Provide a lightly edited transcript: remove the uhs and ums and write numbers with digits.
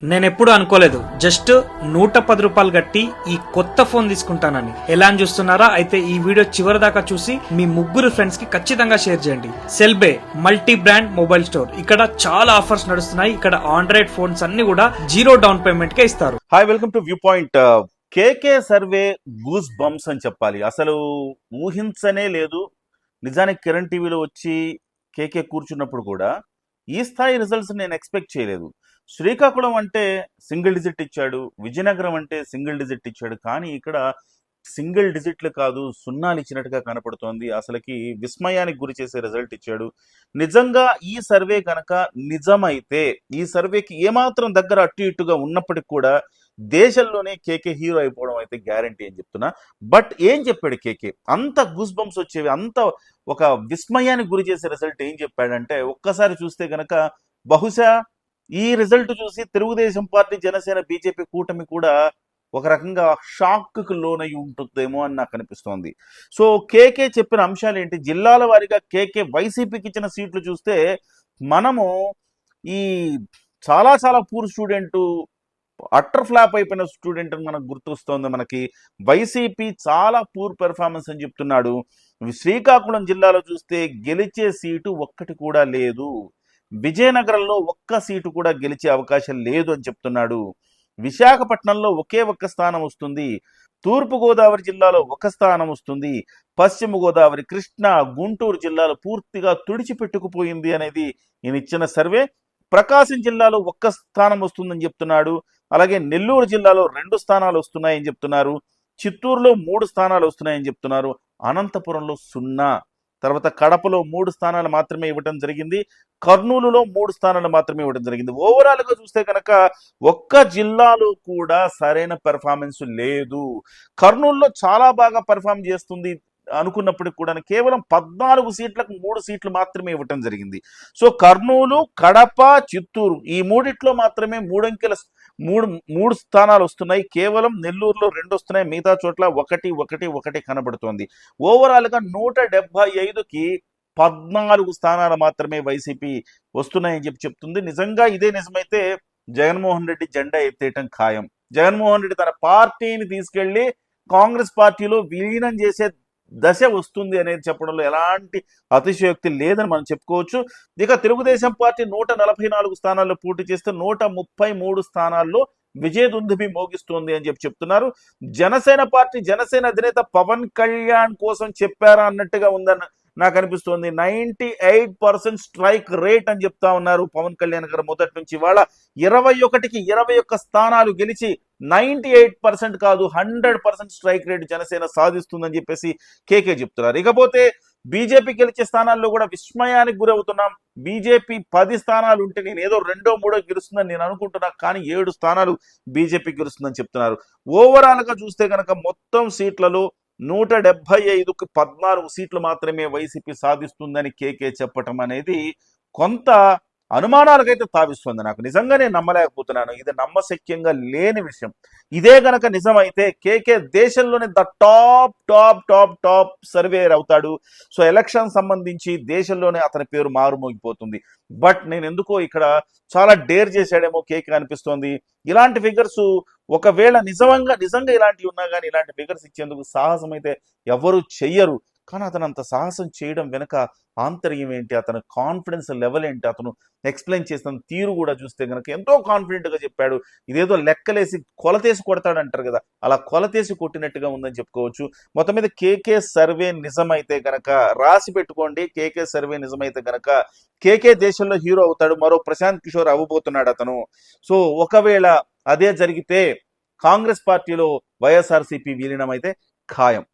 నేనెప్పుడు అనుకోలేదు జస్ట్ 110 రూపాయలు కట్టి ఈ కొత్త ఫోన్ తీసుకుంటానని. ఎలా అని చూస్తున్నారా? అయితే ఈ వీడియో చివరి దాకా చూసి మీ ముగ్గురు ఫ్రెండ్స్ కి ఖచ్చితంగా షేర్ చేయండి. సెల్బే మల్టీ బ్రాండ్ మొబైల్ స్టోర్. ఇక్కడ చాలా ఆఫర్స్ నడుస్తున్నాయి. ఇక్కడ ఆండ్రాయిడ్ ఫోన్స్ అన్ని కూడా 0 డౌన్ పేమెంట్ కే ఇస్తారు. Hi, welcome to view point. KK survey goose bumps అని చెప్పాలి. అసలు ఊహించనే లేదు. నిజానికి కిరణ్ టీవీలో వచ్చి కేకే కూర్చున్నప్పుడు కూడా ఈ స్థాయి రిజల్ట్స్ నేను ఎక్స్పెక్ట్ చేయలేదు. శ్రీకాకుళం అంటే సింగిల్ డిజిట్ ఇచ్చాడు, విజయనగరం అంటే సింగిల్ డిజిట్ ఇచ్చాడు, కానీ ఇక్కడ సింగిల్ డిజిట్లు కాదు సున్నాలు ఇచ్చినట్టుగా కనపడుతోంది. అసలుకి విస్మయానికి గురి చేసే రిజల్ట్ ఇచ్చాడు. నిజంగా ఈ సర్వే కనుక నిజమైతే, ఈ సర్వేకి ఏమాత్రం దగ్గర అటు ఇటుగా ఉన్నప్పటికి కూడా దేశంలోనే కేకే హీరో అయిపోవడం అయితే గ్యారంటీ అని చెప్తున్నా. బట్ ఏం చెప్పాడు కేకే? అంత గూస్ బంప్స్ వచ్చేవి, అంత ఒక విస్మయానికి గురి చేసే రిజల్ట్ ఏం చెప్పాడంటే, ఒక్కసారి చూస్తే గనక బహుశా ఈ రిజల్ట్ చూసి తెలుగుదేశం పార్టీ, జనసేన, బీజేపీ కూటమి కూడా ఒక రకంగా షాక్కు లోనై ఉంటుందేమో అని నాకు అనిపిస్తోంది. సో కేకే చెప్పిన అంశాలు ఏంటి? జిల్లాల వారీగా కేకే వైసీపీకి ఇచ్చిన సీట్లు చూస్తే మనము ఈ చాలా చాలా పూర్ స్టూడెంట్, అట్టర్ ఫ్లాప్ అయిపోయిన స్టూడెంట్ అని మనకు గుర్తొస్తోంది. మనకి వైసీపీ చాలా పూర్ పెర్ఫార్మెన్స్ అని చెప్తున్నాడు. శ్రీకాకుళం జిల్లాలో చూస్తే గెలిచే సీటు ఒక్కటి కూడా లేదు. విజయనగరంలో ఒక్క సీటు కూడా గెలిచే అవకాశం లేదు అని చెప్తున్నాడు. విశాఖపట్నంలో ఒకే ఒక్క స్థానం వస్తుంది. తూర్పుగోదావరి జిల్లాలో ఒక స్థానం వస్తుంది. పశ్చిమ గోదావరి, కృష్ణా, గుంటూరు జిల్లాలో పూర్తిగా తుడిచిపెట్టుకుపోయింది అనేది ఈయన ఇచ్చిన సర్వే. ప్రకాశం జిల్లాలో ఒక్క స్థానం వస్తుందని చెప్తున్నాడు. అలాగే నెల్లూరు జిల్లాలో 2 స్థానాలు వస్తున్నాయని చెప్తున్నారు. చిత్తూరులో 3 స్థానాలు వస్తున్నాయని చెప్తున్నారు. అనంతపురంలో 0, తర్వాత కడపలో 3 స్థానాలు మాత్రమే ఇవ్వడం జరిగింది. కర్నూలులో 3 స్థానాలు మాత్రమే ఇవ్వడం జరిగింది. ఓవరాల్ గా చూస్తే కనుక ఒక్క జిల్లాలో కూడా సరైన పెర్ఫార్మెన్స్ లేదు. కర్నూలులో చాలా బాగా పెర్ఫార్మ్ చేస్తుంది అనుకున్నప్పటికి కూడా కేవలం 14 సీట్లకు 3 సీట్లు మాత్రమే ఇవ్వటం జరిగింది. సో కర్నూలు, కడప, చిత్తూరు ఈ మూడిట్లో మాత్రమే మూడు స్థానాలు వస్తున్నాయి. కేవలం నెల్లూరులో 2 వస్తున్నాయి. మిగతా చోట్ల 1 కనబడుతోంది. ఓవరాల్ గా 175కి 14 స్థానాలు మాత్రమే వైసీపీ వస్తున్నాయని చెప్తుంది. నిజంగా ఇదే నిజమైతే జగన్మోహన్ రెడ్డి జెండా ఎత్తేయటం ఖాయం. జగన్మోహన్ రెడ్డి తన పార్టీని తీసుకెళ్లి కాంగ్రెస్ పార్టీలో విలీనం చేసే దశ వస్తుంది అనేది చెప్పడంలో ఎలాంటి అతిశయోక్తి లేదని మనం చెప్పుకోవచ్చు. ఇక తెలుగుదేశం పార్టీ 144 స్థానాల్లో పోటీ చేస్తే 133 స్థానాల్లో విజయదుందుభి మోగిస్తోంది అని చెప్తున్నారు. జనసేన పార్టీ, జనసేన అధినేత పవన్ కళ్యాణ్ కోసం చెప్పారా అన్నట్టుగా ఉందని నాకు అనిపిస్తోంది. 98% స్ట్రైక్ రేట్ అని చెప్తా ఉన్నారు పవన్ కళ్యాణ్ గారు మొదటి నుంచి. వాళ్ళ 21కి 21 స్థానాలు గెలిచి 98% కాదు 100% స్ట్రైక్ రేట్ జనసేన సాధిస్తుందని చెప్పేసి కేకే చెప్తున్నారు. ఇకపోతే బీజేపీ గెలిచే స్థానాల్లో కూడా విస్మయానికి గురవుతున్నాం. బీజేపీ 10 స్థానాలు ఉంటే నేను ఏదో 2, 3 గెలుస్తుందని నేను అనుకుంటున్నా, కానీ 7 స్థానాలు బీజేపీ గెలుస్తుందని చెప్తున్నారు. ఓవరాల్ గా చూస్తే కనుక మొత్తం సీట్లలో 175కి 14 సీట్లు మాత్రమే వైసీపీ సాధిస్తుందని కేకే చెప్పటం అనేది కొంత అనుమానాలకైతే తావిస్తుంది. నాకు నిజంగానే నమ్మలేకపోతున్నాను. ఇది నమ్మశక్యంగా లేని విషయం. ఇదే గనక నిజమైతే కేకే దేశంలోనే ద టాప్ సర్వేయర్ అవుతాడు. సో ఎలక్షన్ సంబంధించి దేశంలోనే అతని పేరు మారుమోగిపోతుంది. బట్ నేను ఎందుకో ఇక్కడ చాలా డేర్ చేశాడేమో కేకే అనిపిస్తోంది. ఇలాంటి ఫిగర్స్ ఒకవేళ నిజంగా ఇలాంటివి ఉన్నా కానీ ఇలాంటి ఫిగర్స్ ఇచ్చేందుకు సాహసం అయితే ఎవరు చెయ్యరు. కానీ అతను అంత సాహసం చేయడం వెనుక ఆంతర్యం ఏంటి, అతను కాన్ఫిడెన్స్ లెవెల్ ఏంటి, అతను ఎక్స్ప్లెయిన్ చేసిన తీరు కూడా చూస్తే కనుక ఎంతో కాన్ఫిడెంట్గా చెప్పాడు. ఇదేదో లెక్కలేసి కొలతేసి కొడతాడంటారు కదా, అలా కొలతేసి కొట్టినట్టుగా ఉందని చెప్పుకోవచ్చు. మొత్తం మీద కేకే సర్వే నిజమైతే కనుక రాసి పెట్టుకోండి. కేకే సర్వే నిజమైతే కనుక కేకే దేశంలో హీరో అవుతాడు. మరో ప్రశాంత్ కిషోర్ అవ్వబోతున్నాడు అతను. సో ఒకవేళ అదే జరిగితే కాంగ్రెస్ పార్టీలో వైఎస్ఆర్సీపీ విలీనం అయితే ఖాయం.